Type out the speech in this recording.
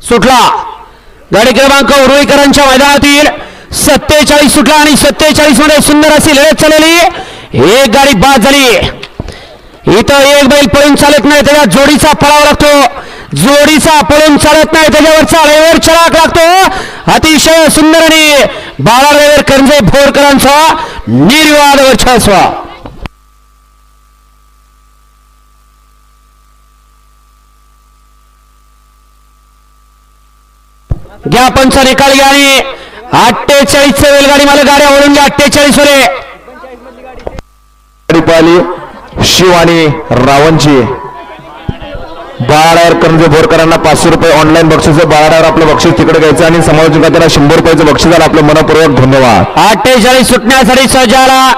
सुटला. गाडी क्रमांक उरुळीकरांच्या मैदानातील 47 सुटला आणि 47 मध्ये सुंदर अशी लढत चालली. एक गाडी बाद झाली. इथं एक बैल पळून चालत नाही, त्याच्या जोडीचा पळावा लागतो. जोडीचा पळून चालत नाही, त्याच्यावरचा रेवर चढाक लागतो. अतिशय सुंदर आणि बाळारेवर करंजे भोरकरांचा निर्वाद वर्चस्व. घ्या पंचा निकाल घ्या आणि 48 रेलगाडी मला गाड्या ओढून घ्या. 48 वर पाहिली शिव आणि रावणची. बाळावर करंजे भोरकरांना 500 रुपये ऑनलाईन बक्षीस. बाळावर आपलं बक्षीस तिकडे घ्यायचं आणि समालोचकांना 100 रुपयाचं बक्षीस. आपलं मनपूर्वक धन्यवाद. 48 सुटण्यासाठी सज्ज झाला.